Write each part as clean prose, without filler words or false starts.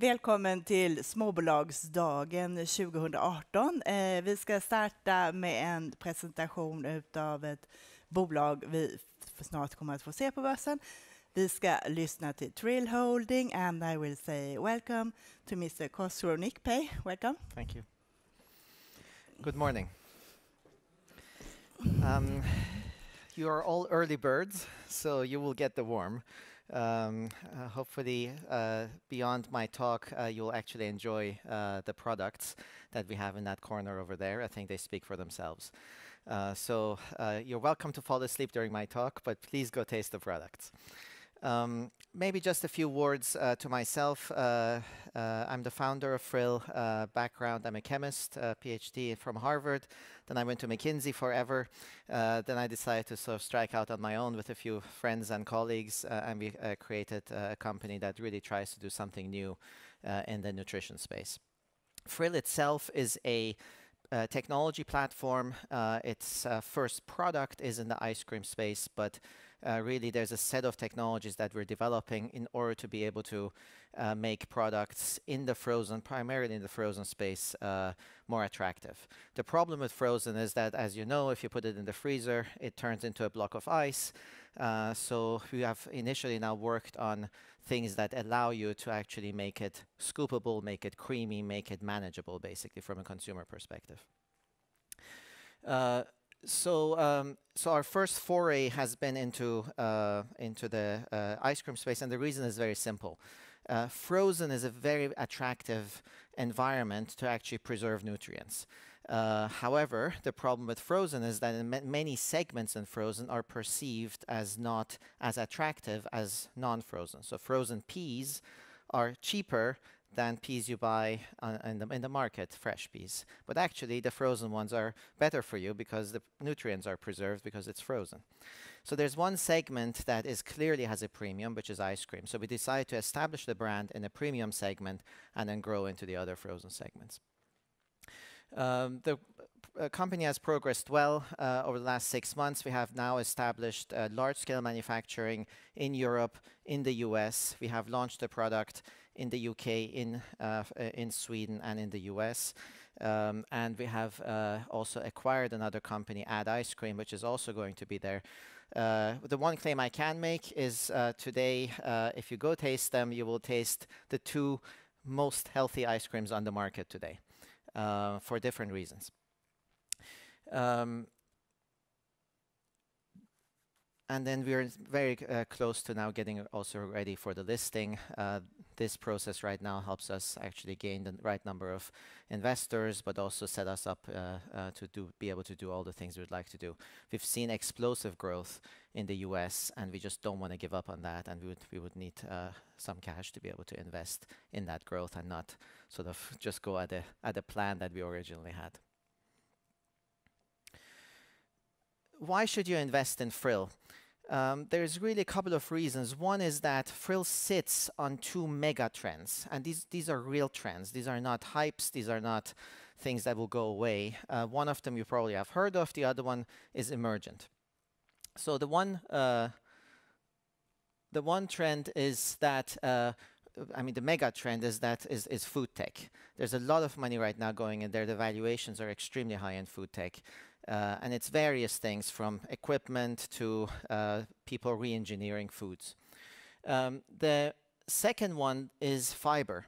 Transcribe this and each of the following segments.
Välkommen till Småbolagsdagen 2018. Vi ska starta med en presentation av ett bolag vi snart kommer att få se på börsen. Vi ska lyssna till Frill Holding and I will say welcome to Mr. Khosro Nikpay. Welcome. Thank you. Good morning. You are all early birds, so you will get the worm. Hopefully, beyond my talk, you'll actually enjoy the products that we have in that corner over there. I think they speak for themselves. So you're welcome to fall asleep during my talk, but please go taste the products. Maybe just a few words to myself. I'm the founder of Frill. Background, I'm a chemist, PhD from Harvard. Then I went to McKinsey forever. Then I decided to sort of strike out on my own with a few friends and colleagues, and we created a company that really tries to do something new in the nutrition space. Frill itself is a technology platform. Its first product is in the ice cream space, but really there's a set of technologies that we're developing in order to be able to make products in the frozen, primarily in the frozen space, more attractive. The problem with frozen is that, as you know, if you put it in the freezer, it turns into a block of ice. So we have initially now worked on things that allow you to actually make it scoopable, make it creamy, make it manageable, basically, from a consumer perspective. So our first foray has been into the ice cream space, and the reason is very simple. Frozen is a very attractive environment to actually preserve nutrients. However, the problem with frozen is that many segments in frozen are perceived as not as attractive as non-frozen. So frozen peas are cheaper than peas you buy in the market, fresh peas. But actually, the frozen ones are better for you because the nutrients are preserved because it's frozen. So there's one segment that clearly has a premium, which is ice cream. So we decided to establish the brand in a premium segment and then grow into the other frozen segments. The company has progressed well over the last 6 months. We have now established large-scale manufacturing in Europe, in the US. We have launched the product in the UK, in Sweden, and in the US. And we have also acquired another company, Add Ice Cream, which is also going to be there. The one claim I can make is today, if you go taste them, you will taste the two most healthy ice creams on the market today. For different reasons. And then we're very close to now getting also ready for the listing. This process right now helps us actually gain the right number of investors, but also set us up to be able to do all the things we'd like to do. We've seen explosive growth in the US, and we just don't want to give up on that, and we would need some cash to be able to invest in that growth and not sort of just go at a plan that we originally had. Why should you invest in Frill? There's really a couple of reasons. One is that Frill sits on two mega trends, and these are real trends. These are not hypes. These are not things that will go away. One of them you probably have heard of. The other one is emergent. So the one trend is that the mega trend is food tech. There's a lot of money right now going in there. The valuations are extremely high in food tech. And it's various things from equipment to people re-engineering foods. The second one is fiber.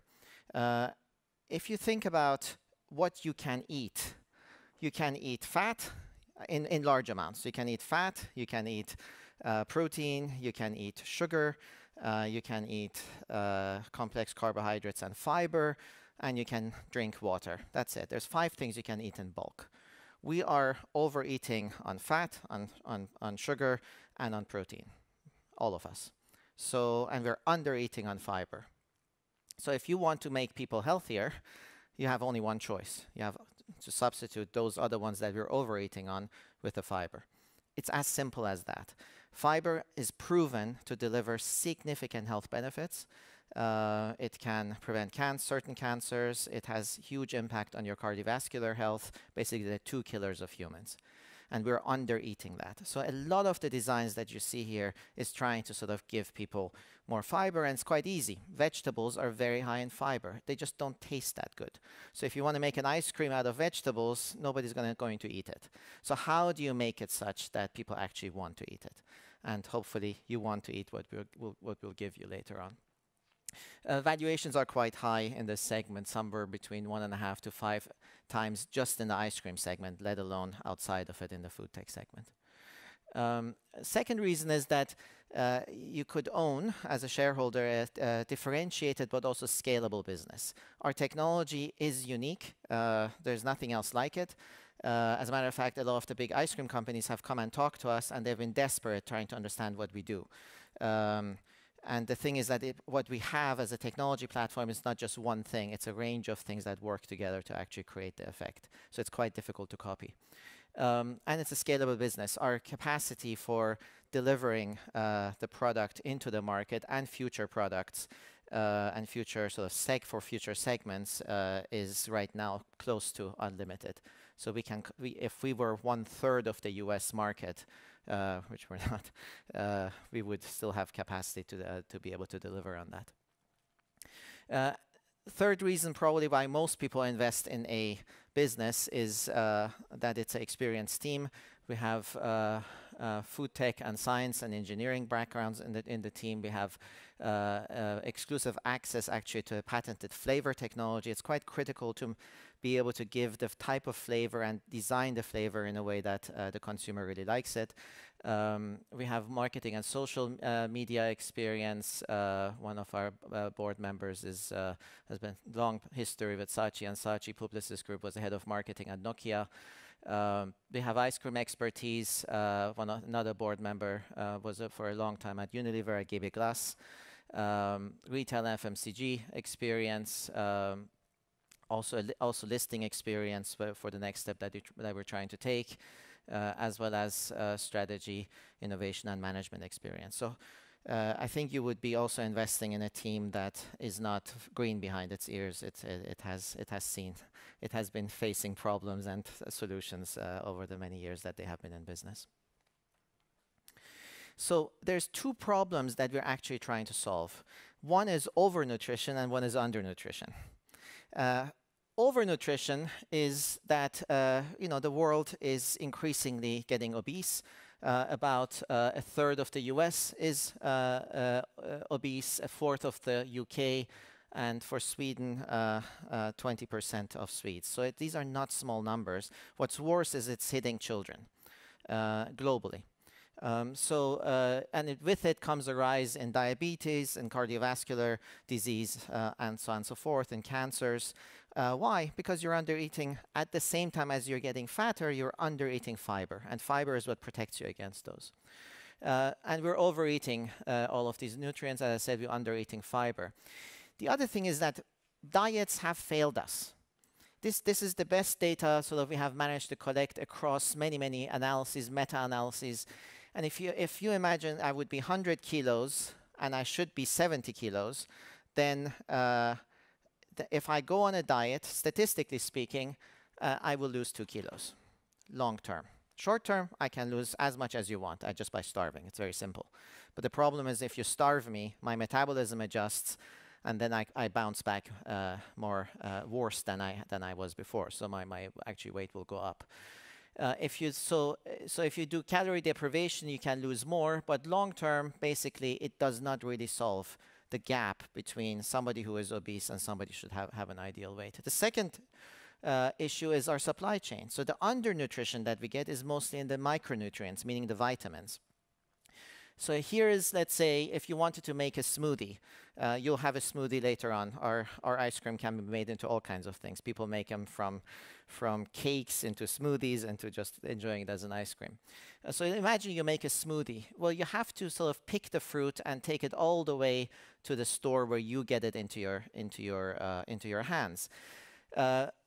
If you think about what you can eat fat in large amounts. You can eat fat, you can eat protein, you can eat sugar, you can eat complex carbohydrates and fiber, and you can drink water. That's it. There's 5 things you can eat in bulk. We are overeating on fat, on sugar, and on protein, all of us. And we're undereating on fiber. So if you want to make people healthier, you have only one choice. You have to substitute those other ones that we're overeating on with the fiber. It's as simple as that. Fiber is proven to deliver significant health benefits. It can prevent certain cancers. It has huge impact on your cardiovascular health, basically the 2 killers of humans. and we're under eating that. So a lot of the designs that you see here is trying to sort of give people more fiber, and it's quite easy. Vegetables are very high in fiber. They just don't taste that good. So if you want to make an ice cream out of vegetables, nobody's going to eat it. So how do you make it such that people actually want to eat it? And hopefully you want to eat what we'll give you later on. Valuations are quite high in this segment, somewhere between 1.5 to 5 times just in the ice cream segment, let alone outside of it in the food tech segment. Second reason is that you could own, as a shareholder, a differentiated but also scalable business. Our technology is unique. There's nothing else like it. As a matter of fact, a lot of the big ice cream companies have come and talked to us, and they've been desperate trying to understand what we do. And the thing is that what we have as a technology platform is not just one thing. It's a range of things that work together to actually create the effect. So it's quite difficult to copy. And it's a scalable business. Our capacity for delivering the product into the market and future products and future sort of future segments is right now close to unlimited. So if we were 1/3 of the US market, which we're not, we would still have capacity to be able to deliver on that. Third reason probably why most people invest in a business is that it's an experienced team. We have food tech and science and engineering backgrounds in the team. We have exclusive access actually to patented flavor technology. It's quite critical to be able to give the type of flavor and design the flavor in a way that the consumer really likes it. We have marketing and social media experience. One of our board members has been long history with Saatchi & Saatchi Publicis Group, was the head of marketing at Nokia. We have ice cream expertise. Another board member was for a long time at Unilever at GB Glass. Retail FMCG experience. Also listing experience for the next step that we're trying to take, as well as strategy, innovation, and management experience. So I think you would be also investing in a team that is not green behind its ears. It has been facing problems and solutions over the many years that they have been in business. So there's two problems that we're actually trying to solve. One is overnutrition and one is undernutrition. Overnutrition is that the world is increasingly getting obese. About 1/3 of the US is obese, 1/4 of the UK, and for Sweden, 20% of Swedes. So these are not small numbers. What's worse is it's hitting children globally. And with it comes a rise in diabetes and cardiovascular disease and so on and so forth, and cancers. Why? Because you're under eating at the same time as you're getting fatter, you're under eating fiber, and fiber is what protects you against those. And we're overeating all of these nutrients. As I said, we're under eating fiber. The other thing is that diets have failed us. This is the best data so that we have managed to collect across many analyses, meta-analyses. And if you imagine I would be 100 kilos and I should be 70 kilos, then if I go on a diet, statistically speaking, I will lose 2 kilos long term. Short term, I can lose as much as you want just by starving. It's very simple. But the problem is if you starve me, my metabolism adjusts, and then I bounce back worse than I was before. So my actual weight will go up. If you do calorie deprivation, you can lose more, but long term, basically, it does not really solve the gap between somebody who is obese and somebody should have an ideal weight. The second issue is our supply chain. So the undernutrition that we get is mostly in the micronutrients, meaning the vitamins. So here is, let's say, if you wanted to make a smoothie, you'll have a smoothie later on. Our ice cream can be made into all kinds of things. People make them from cakes into smoothies and to just enjoying it as an ice cream. So imagine you make a smoothie. Well, you have to sort of pick the fruit and take it all the way to the store where you get it into your hands.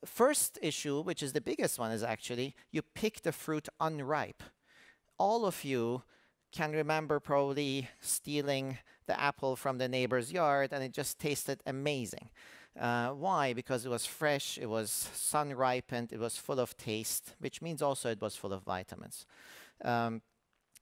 First issue, which is the biggest one, is actually you pick the fruit unripe. All of you can remember probably stealing the apple from the neighbor's yard, and it just tasted amazing. Why? Because it was fresh, it was sun ripened, it was full of taste, which means also it was full of vitamins.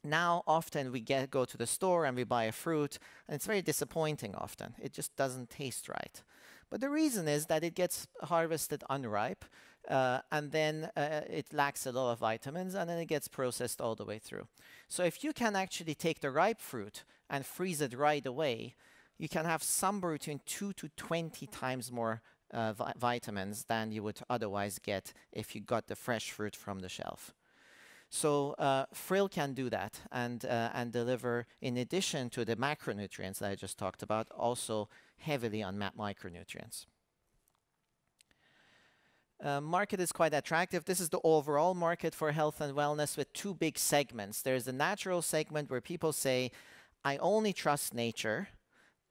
Now, often we go to the store and we buy a fruit, and it's very disappointing often. It just doesn't taste right. But the reason is that it gets harvested unripe, and then it lacks a lot of vitamins, and then it gets processed all the way through. So if you can actually take the ripe fruit and freeze it right away, you can have somewhere between 2 to 20 times more vitamins than you would otherwise get if you got the fresh fruit from the shelf. So Frill can do that and deliver, in addition to the macronutrients that I just talked about, also heavily on micronutrients. Market is quite attractive. This is the overall market for health and wellness with two big segments. There's the natural segment where people say, I only trust nature.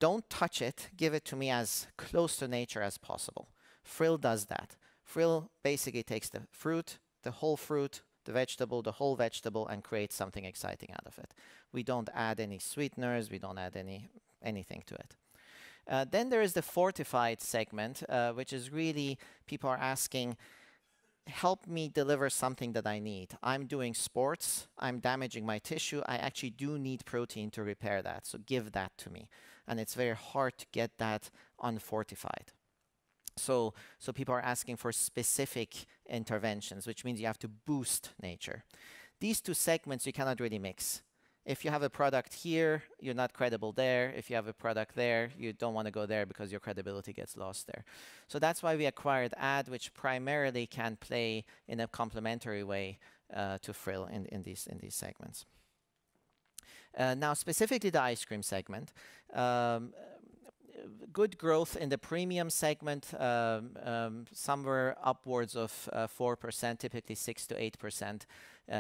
Don't touch it. Give it to me as close to nature as possible. Frill does that. Frill basically takes the fruit, the whole fruit, the vegetable, the whole vegetable, and create something exciting out of it. We don't add any sweeteners, we don't add anything to it. Then there is the fortified segment, which is really people are asking, help me deliver something that I need. I'm doing sports, I'm damaging my tissue, I actually do need protein to repair that, so give that to me. And it's very hard to get that unfortified. So people are asking for specific interventions, which means you have to boost nature. These two segments you cannot really mix. If you have a product here, you're not credible there. If you have a product there, you don't want to go there because your credibility gets lost there. So that's why we acquired Add, which primarily can play in a complementary way to Frill in these segments. Now, specifically the ice cream segment. Good growth in the premium segment, somewhere upwards of 4%, typically 6 to 8%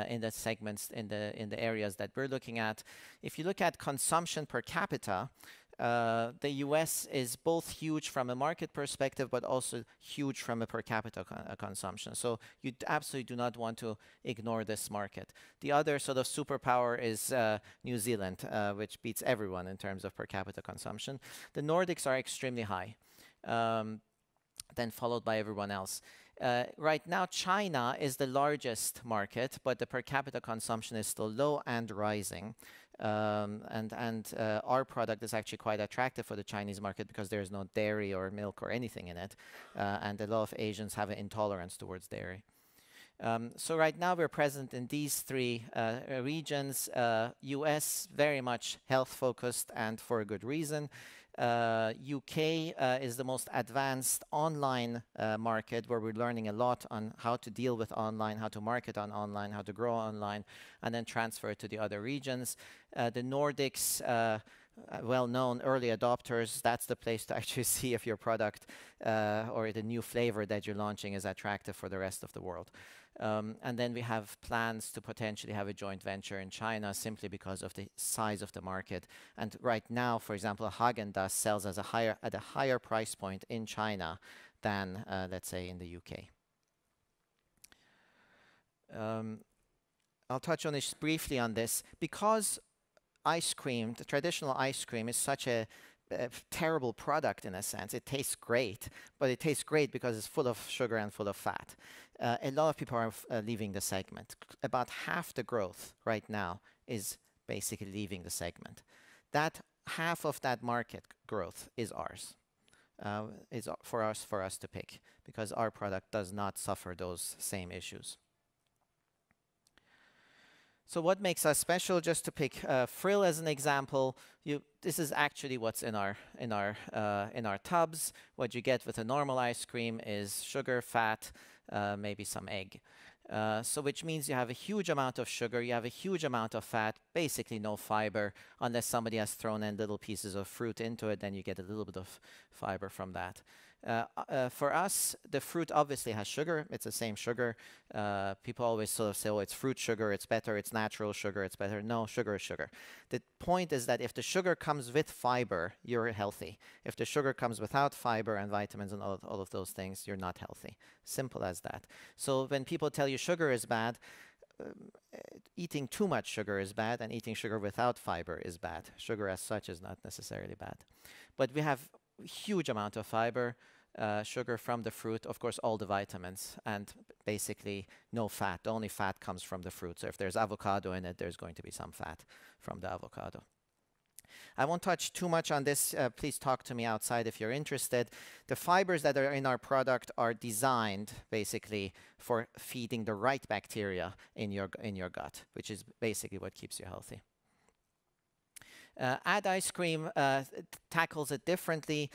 in the segments in the areas that we're looking at. If you look at consumption per capita, the US is both huge from a market perspective, but also huge from a per capita consumption. So you absolutely do not want to ignore this market. The other sort of superpower is New Zealand, which beats everyone in terms of per capita consumption. The Nordics are extremely high, then followed by everyone else. Right now, China is the largest market, but the per capita consumption is still low and rising. Our product is actually quite attractive for the Chinese market because there is no dairy or milk or anything in it, and a lot of Asians have an intolerance towards dairy. So right now we're present in these three regions. US, very much health focused and for a good reason. UK is the most advanced online market where we're learning a lot on how to deal with online, how to market on online, how to grow online, and then transfer it to the other regions. The Nordics, well-known early adopters, that's the place to actually see if your product or the new flavor that you're launching is attractive for the rest of the world. And then we have plans to potentially have a joint venture in China simply because of the size of the market. And right now, for example, Häagen-Dazs sells at a higher price point in China than, let's say, in the UK. I'll touch on this briefly on this. Because ice cream, the traditional ice cream, is such a terrible product in a sense. It tastes great, but it tastes great because it's full of sugar and full of fat. A lot of people are leaving the segment. About half the growth right now is basically leaving the segment. That half of that market growth is ours. Is for us to pick because our product does not suffer those same issues. So what makes us special? Just to pick Frill as an example, this is actually what's in our tubs. What you get with a normal ice cream is sugar, fat, maybe some egg. So which means you have a huge amount of sugar, you have a huge amount of fat, basically no fiber, unless somebody has thrown in little pieces of fruit into it, then you get a little bit of fiber from that. For us, the fruit obviously has sugar. It's the same sugar. People always sort of say, oh, it's fruit sugar, it's better, it's natural sugar, it's better. No, sugar is sugar. The point is that if the sugar comes with fiber, you're healthy. If the sugar comes without fiber and vitamins and all of those things, you're not healthy. Simple as that. So when people tell you sugar is bad, eating too much sugar is bad, and eating sugar without fiber is bad. Sugar as such is not necessarily bad. But we have huge amount of fiber, sugar from the fruit, of course, all the vitamins, and basically no fat. The only fat comes from the fruit. So if there's avocado in it, there's going to be some fat from the avocado. I won't touch too much on this. Please talk to me outside if you're interested. The fibers that are in our product are designed basically for feeding the right bacteria in your gut, which is basically what keeps you healthy. Add ice cream tackles it differently.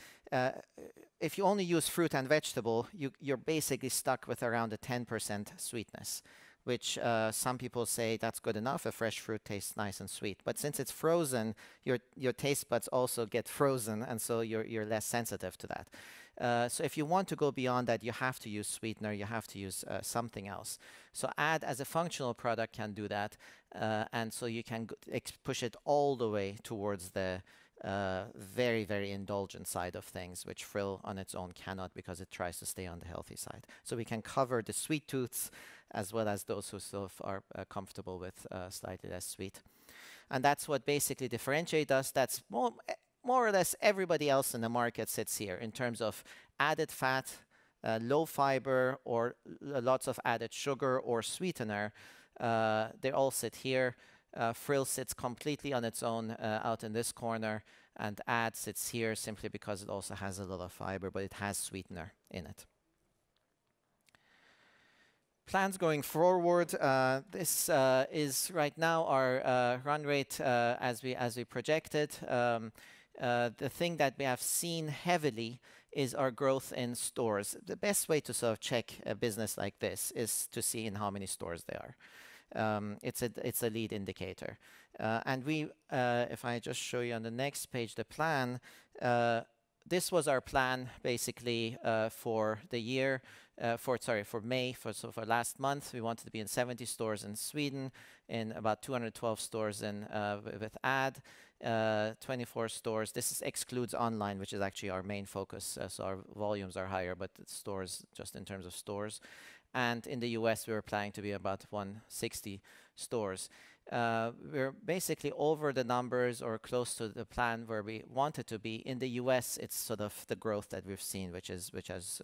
If you only use fruit and vegetable, you're basically stuck with around a 10% sweetness, which some people say that's good enough. A fresh fruit tastes nice and sweet. But since it's frozen, your taste buds also get frozen, and so you're less sensitive to that. So if you want to go beyond that, you have to use sweetener, you have to use something else. So Add as a functional product can do that, and so you can push it all the way towards the very, very indulgent side of things, which Frill on its own cannot, because it tries to stay on the healthy side. So we can cover the sweet tooths as well as those who still are comfortable with slightly less sweet. And that's what basically differentiates us. That's more or less everybody else in the market sits here in terms of added fat, low fiber, or lots of added sugar or sweetener. They all sit here. Frill sits completely on its own out in this corner, and Add sits here simply because it also has a lot of fiber, but it has sweetener in it. Plans going forward. This is right now our run rate as we projected. The thing that we have seen heavily is our growth in stores. The best way to sort of check a business like this is to see in how many stores they are. It's a lead indicator. And we, if I just show you on the next page, the plan, this was our plan basically for the year, for May, for last month. We wanted to be in 70 stores in Sweden, in about 212 stores in with Add, 24 stores. This excludes online, which is actually our main focus. So our volumes are higher, but stores, just in terms of stores. And in the US, we were planning to be about 160 stores. We're basically over the numbers or close to the plan where we wanted to be. In the US, it's sort of the growth that we've seen, which has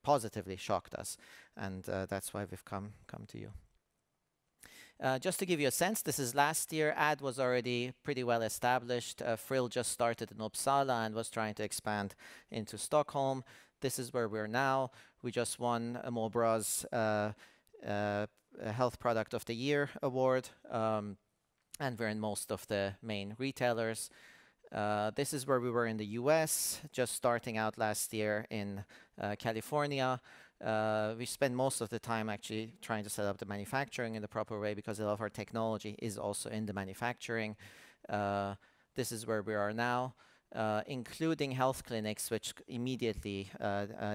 positively shocked us. And that's why we've come to you. Just to give you a sense, this is last year. Add was already pretty well established. Frill just started in Uppsala and was trying to expand into Stockholm. This is where we're now. We just won a Småbolagsdagen Health Product of the Year award, and we're in most of the main retailers. This is where we were in the US, just starting out last year in California. We spend most of the time actually trying to set up the manufacturing in the proper way, because a lot of our technology is also in the manufacturing. This is where we are now. Including health clinics, which immediately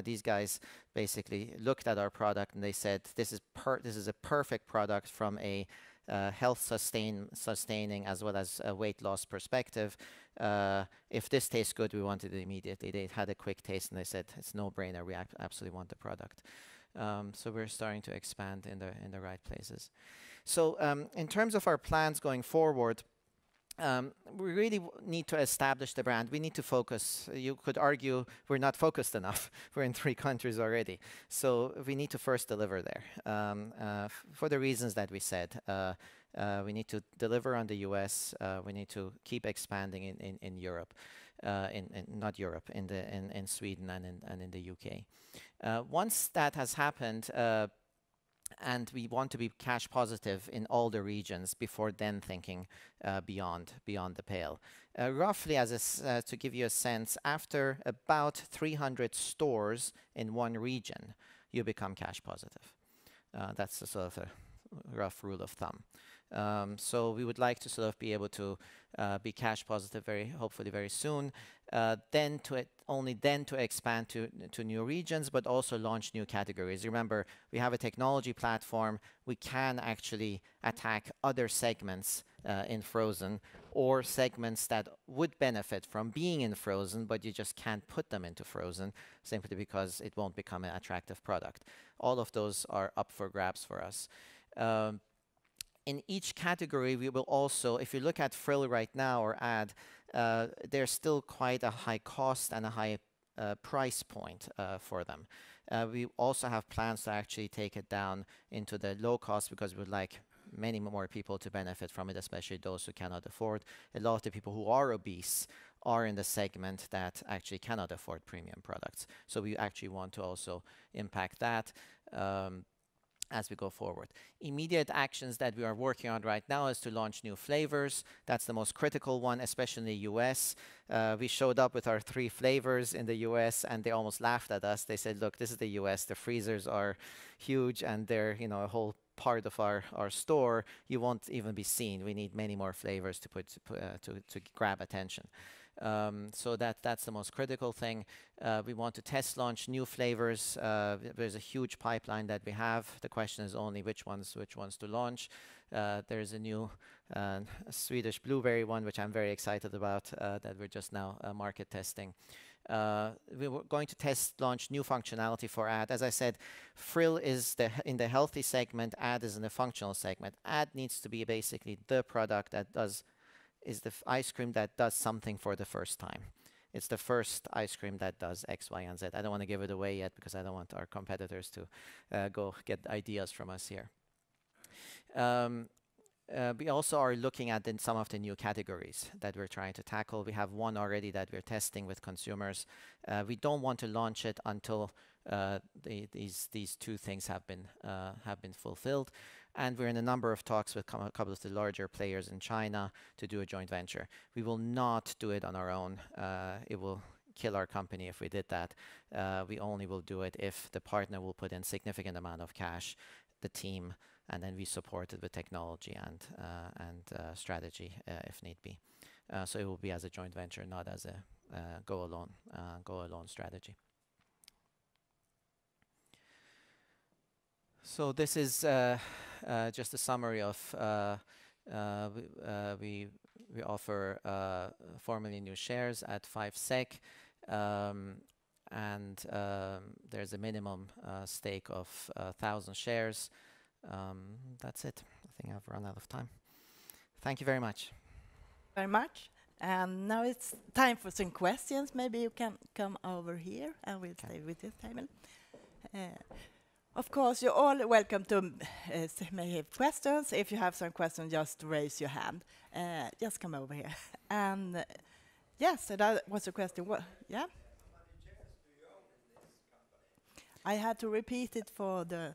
these guys basically looked at our product and they said, this is a perfect product from a health sustaining as well as a weight loss perspective. If this tastes good, we want it immediately. They had a quick taste and they said, it's no-brainer. We absolutely want the product. So we're starting to expand in the right places. So in terms of our plans going forward, we really need to establish the brand. We need to focus. You could argue we're not focused enough. We're in 3 countries already. So we need to first deliver there for the reasons that we said. We need to deliver on the US. We need to keep expanding in Europe, not Europe, in Sweden and in the UK. Once that has happened, and we want to be cash positive in all the regions before then thinking beyond the pale. Roughly, to give you a sense, after about 300 stores in one region, you become cash positive. That's a sort of a rough rule of thumb. So we would like to sort of be able to be cash positive hopefully very soon. Only then to expand to new regions, but also launch new categories. Remember, we have a technology platform. We can actually attack other segments in frozen, or segments that would benefit from being in frozen, but you just can't put them into frozen simply because it won't become an attractive product. All of those are up for grabs for us. In each category, we will also, if you look at Frill right now or ad, there's still quite a high cost and a high price point for them. We also have plans to actually take it down into the low cost because we'd like many more people to benefit from it, especially those who cannot afford. A lot of the people who are obese are in the segment that actually cannot afford premium products. So we actually want to also impact that as we go forward. Immediate actions that we are working on right now is to launch new flavors. That's the most critical one, especially in the US. We showed up with our 3 flavors in the US and they almost laughed at us. They said, look, this is the US, the freezers are huge and they're, you know, a whole part of our store. You won't even be seen. We need many more flavors to grab attention. So that's the most critical thing. We want to test launch new flavors. There's a huge pipeline that we have. The question is only which ones to launch. There's a new Swedish blueberry one, which I'm very excited about, that we're just now market testing. We were going to test launch new functionality for ad. As I said, Frill is in the healthy segment, ad is in the functional segment. Ad needs to be basically the product that is the ice cream that does something for the first time. It's the first ice cream that does X, Y, and Z. I don't want to give it away yet because I don't want our competitors to go get ideas from us here. We also are looking at some of the new categories that we're trying to tackle. We have one already that we're testing with consumers. We don't want to launch it until these 2 things have been fulfilled. And we're in a number of talks with a couple of the larger players in China to do a joint venture. We will not do it on our own. It will kill our company if we did that. We only will do it if the partner will put in significant amount of cash, the team, and then we support it with technology and strategy if need be. So it will be as a joint venture, not as a go alone strategy. So this is just a summary of we offer 4 million new shares at 5 SEK, and there's a minimum stake of 1,000 shares. That's it. I think I've run out of time. Thank you very much. Very much. And now it's time for some questions. Maybe you can come over here and we'll stay with this table. Of course, you're all welcome to make questions. If you have some questions, just raise your hand. Just come over here. And yes, so that was a question. What? Yeah? I had to repeat it for the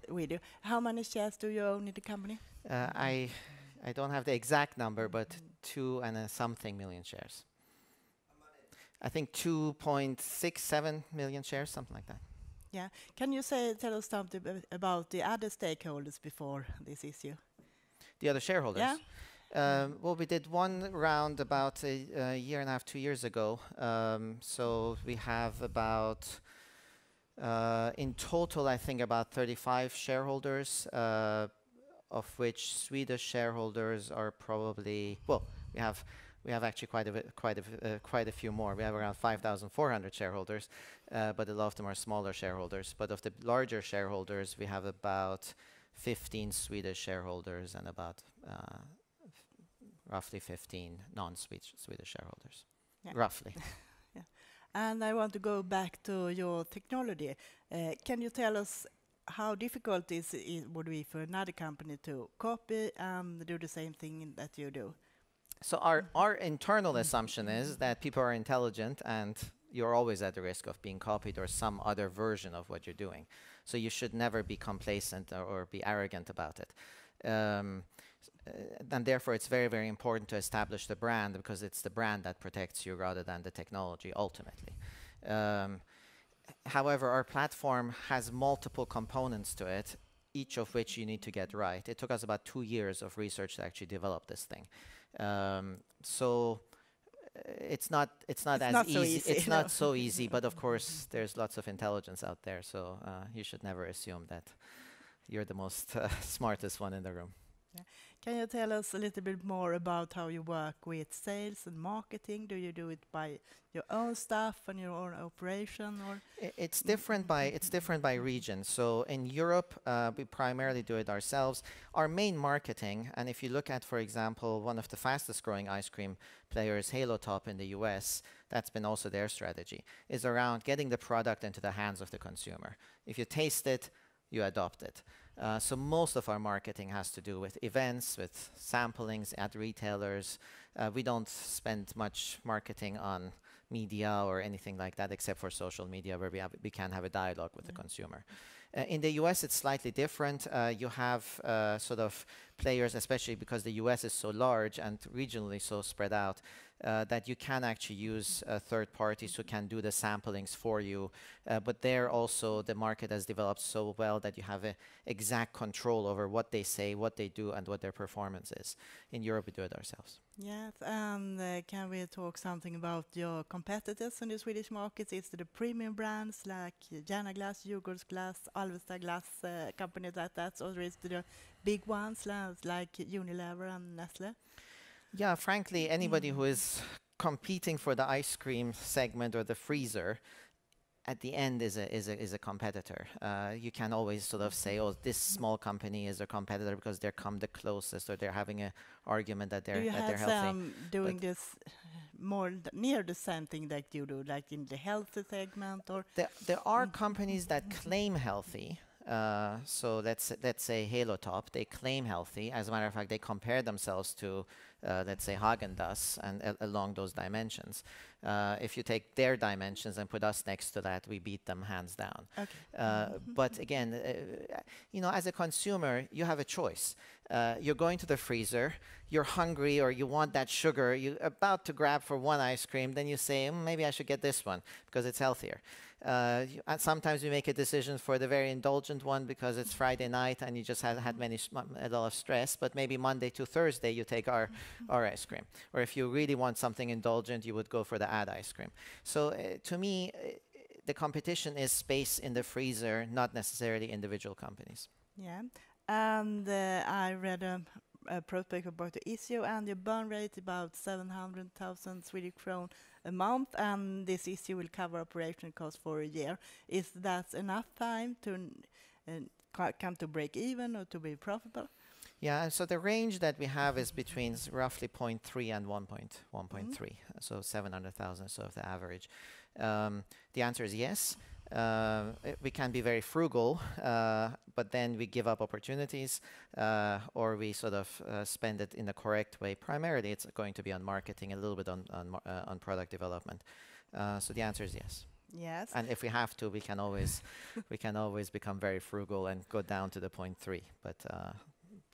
video. How many shares do you own in the company? I don't have the exact number, but 2 and something million shares. I think 2.67 million shares, something like that. Yeah. Can you tell us something about the other stakeholders before this issue? The other shareholders? Yeah. Well, we did one round about a year and a half, 2 years ago. So we have about, in total, I think about 35 shareholders, of which Swedish shareholders are probably, well, we have actually quite a few more. We have around 5,400 shareholders, but a lot of them are smaller shareholders. But of the larger shareholders, we have about 15 Swedish shareholders and about roughly 15 non-Swedish shareholders, yeah. Roughly. Yeah. And I want to go back to your technology. Can you tell us how difficult it would be for another company to copy and do the same thing that you do? So our internal assumption is that people are intelligent and you're always at the risk of being copied or some other version of what you're doing. So you should never be complacent or be arrogant about it. And therefore, it's very, very important to establish the brand because it's the brand that protects you rather than the technology ultimately. However, our platform has multiple components to it, each of which you need to get right. It took us about 2 years of research to actually develop this thing. So it's not as easy. It's not so easy, but of course there's lots of intelligence out there. So you should never assume that you're the most smartest one in the room. Can you tell us a little bit more about how you work with sales and marketing? Do you do it by your own staff and your own operation, or? It's different by region. So in Europe, we primarily do it ourselves. Our main marketing, and if you look at, for example, one of the fastest growing ice cream players, Halo Top in the US, that's been also their strategy, is around getting the product into the hands of the consumer. If you taste it, you adopt it. So most of our marketing has to do with events, with samplings at retailers. We don't spend much marketing on media or anything like that, except for social media, where we can have a dialogue with the consumer. In the US, it's slightly different. You have sort of players, especially because the US is so large and regionally so spread out, that you can actually use third parties who can do the samplings for you. But there also, the market has developed so well that you have exact control over what they say, what they do, and what their performance is. In Europe, we do it ourselves. Yes, and can we talk something about your competitors in the Swedish market? Is it the premium brands like Järnaglass, Djurgårdsglass, Alvesta Glass, companies like that, or is it the big ones like Unilever and Nestle? Yeah, frankly, anybody who is competing for the ice cream segment or the freezer, at the end is a competitor. You can always sort of say, oh, this small company is a competitor because they're come the closest, or they're having an argument that they're healthy. Some doing this more near the same thing that you do, like in the healthy segment, or? There are companies that claim healthy. So let's say Halo Top, they claim healthy. As a matter of fact, they compare themselves to, let's say, Häagen-Dazs and along those dimensions. If you take their dimensions and put us next to that, we beat them hands down. Okay. But again, as a consumer, you have a choice. You're going to the freezer, you're hungry, or you want that sugar, you're about to grab for one ice cream, then you say, maybe I should get this one because it's healthier. And sometimes we make a decision for the very indulgent one because it's Friday night and you just had a lot of stress, but maybe Monday to Thursday you take our ice cream. Or if you really want something indulgent, you would go for the ad ice cream. So to me, the competition is space in the freezer, not necessarily individual companies. Yeah, and I read a prospect about the issue, and the burn rate about 700,000 Swedish kronor a month, and this issue will cover operation costs for a year. Is that enough time to come to break even or to be profitable? Yeah, so the range that we have is between roughly 0.3 and 1.3, so 700,000, so the average. The answer is yes. We can be very frugal, but then we give up opportunities, or we sort of spend it in the correct way. Primarily, it's going to be on marketing, a little bit on product development. So the answer is yes. Yes. And if we have to, we can always become very frugal and go down to the 0.3. But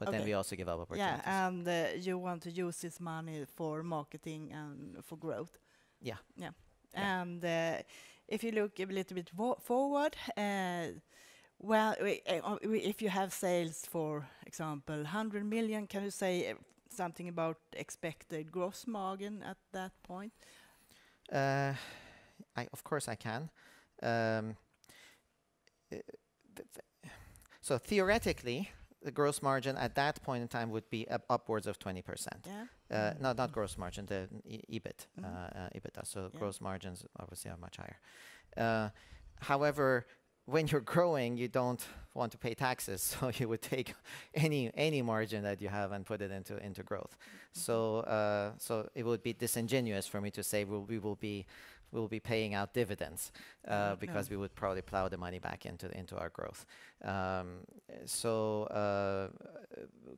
okay. Then we also give up opportunities. Yeah, and you want to use this money for marketing and for growth. Yeah. Yeah. And if you look a little bit forward, if you have sales, for example, 100 million, can you say something about expected gross margin at that point? Of course I can. So theoretically, the gross margin at that point in time would be upwards of 20%. Yeah. Not gross margin, the EBIT, EBITDA. So gross margins obviously are much higher. However, when you're growing, you don't want to pay taxes, so you would take any margin that you have and put it into growth. So it would be disingenuous for me to say we will be paying out dividends because we would probably plow the money back into our growth.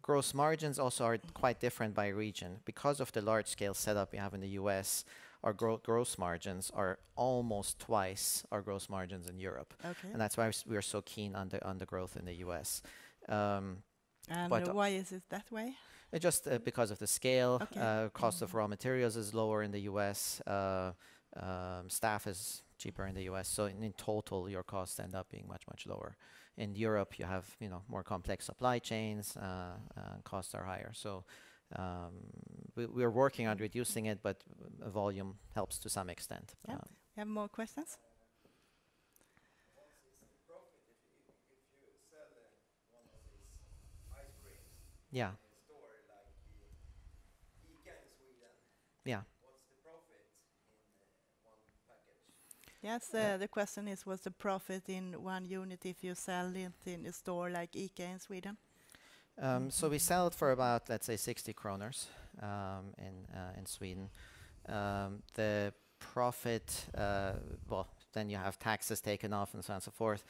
Gross margins also are quite different by region. Because of the large scale setup we have in the US, our gross margins are almost twice our gross margins in Europe. Okay. And that's why we are so keen on the growth in the US. And why is it that way? Just because of the scale. Okay. Cost of raw materials is lower in the US. Staff is cheaper in the US, so in total your costs end up being much lower. In Europe, you have more complex supply chains, costs are higher. So we are working on reducing it, but volume helps to some extent. Yeah. You have more questions? Yeah. Yeah. Yes, the question is, what's the profit in one unit if you sell it in a store like ICA in Sweden? So we sell it for about, let's say, 60 kroners in Sweden. The profit, well, then you have taxes taken off and so on and so forth.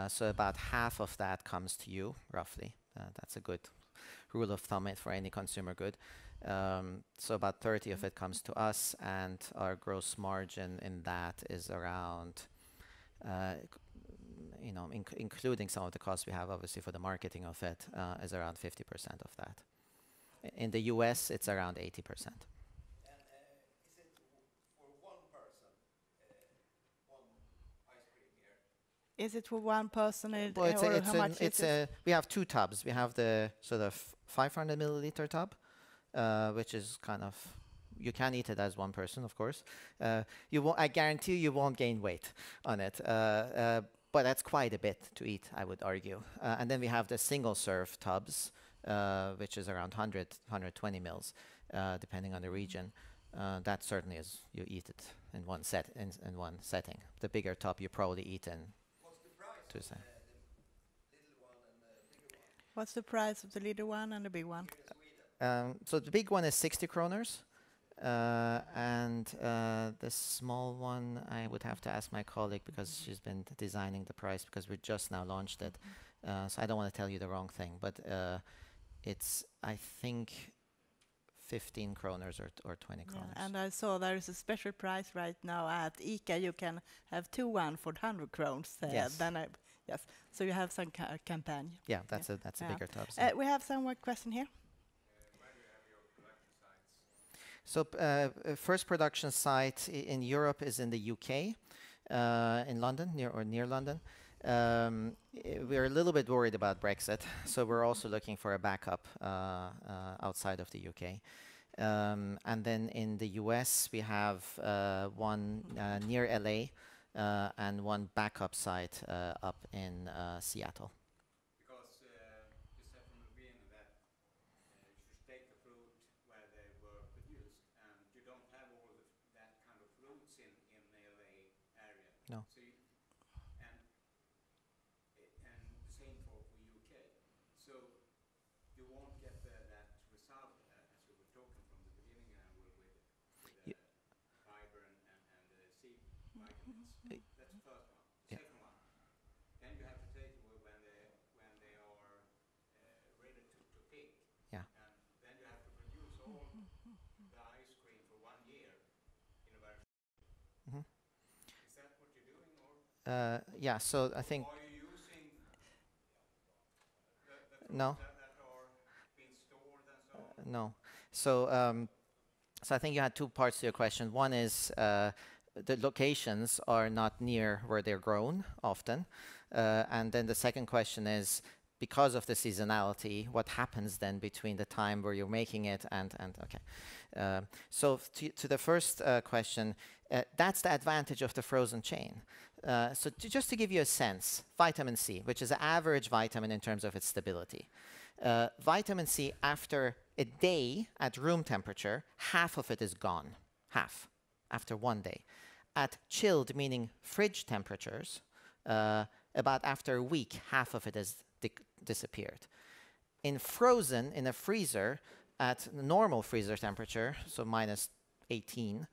So about half of that comes to you, roughly. That's a good rule of thumb for any consumer good. So about 30 of it comes to us, and our gross margin in that is around, including some of the costs we have, obviously, for the marketing of it, is around 50% of that. In the US, it's around 80%. Is it for one person, Well, or how much is it? we have two tubs. We have the sort of 500 milliliter tub, which is kind of, you can eat it as one person, of course. I guarantee you won't gain weight on it. But that's quite a bit to eat, I would argue. And then we have the single serve tubs, which is around 120 mils, depending on the region. That certainly is, you eat it in one setting. The bigger tub you probably eat in. What's the price of the little one and the big one? So the big one is 60 kroners. And the small one, I would have to ask my colleague, because she's been designing the price, because we just now launched it. So I don't want to tell you the wrong thing, but it's, I think, 15 kroners or 20 kroners. Yeah, and I saw there is a special price right now at ICA. You can have one for 100 krones. Yes. Yes. So you have some campaign. Yeah, that's a bigger tub. We have some more question here. Where do you have your production sites? So first production site in Europe is in the UK, in London, near London. We're a little bit worried about Brexit, so we're also looking for a backup outside of the UK. And then in the US, we have one near LA and one backup site up in Seattle. Because you said from the beginning that you should take the fruit where they were produced, and you don't have all that kind of fruits in the LA area. No. So and the same for UK. So you won't get that result as we were talking from the beginning with the fiber and the C vitamins. That's the first one. The second one, then you have to take it when they are ready to pick. Yeah. And then you have to produce all the ice cream for 1 year in a very. Mhm. Is that what you're doing, or? Yeah. So I think. Are you using the No. that are being stored and so on? No. So I think you had two parts to your question. One is the locations are not near where they're grown often. And then the second question is, because of the seasonality, what happens then between the time where you're making it and okay. So to the first question, that's the advantage of the frozen chain. So just to give you a sense, vitamin C, which is an average vitamin in terms of its stability. Vitamin C, after a day at room temperature, half of it is gone. Half, after 1 day. At chilled, meaning fridge temperatures, about after a week, half of it has disappeared. In frozen, in a freezer, at normal freezer temperature, so minus 18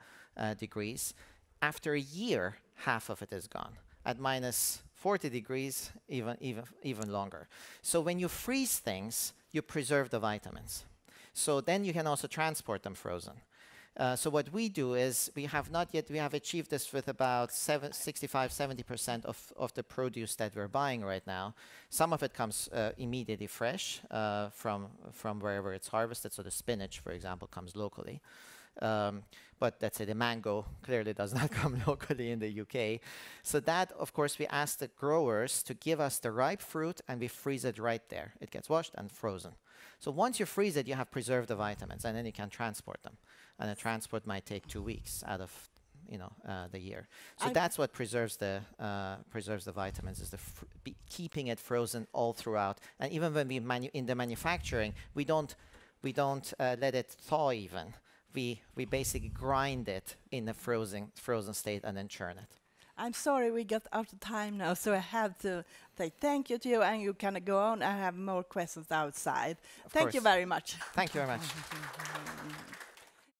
degrees, after a year, half of it is gone. At minus 40 degrees, even longer. So when you freeze things, you preserve the vitamins. So then you can also transport them frozen. So what we do is, we have achieved this with about 65-70% of the produce that we're buying right now. Some of it comes immediately fresh from wherever it's harvested. So the spinach, for example, comes locally. But let's say the mango clearly does not come locally in the UK. So that, of course, we ask the growers to give us the ripe fruit, and we freeze it right there. It gets washed and frozen. So once you freeze it, you have preserved the vitamins, and then you can transport them. And the transport might take 2 weeks out of the year. So that's what preserves the vitamins, is keeping it frozen all throughout. And even when we in the manufacturing, we don't let it thaw even we basically grind it in a frozen state and then churn it. I'm sorry we got out of time now, so I have to say thank you to you, and you can go on. I have more questions outside. Thank you course. very much. Thank you very much.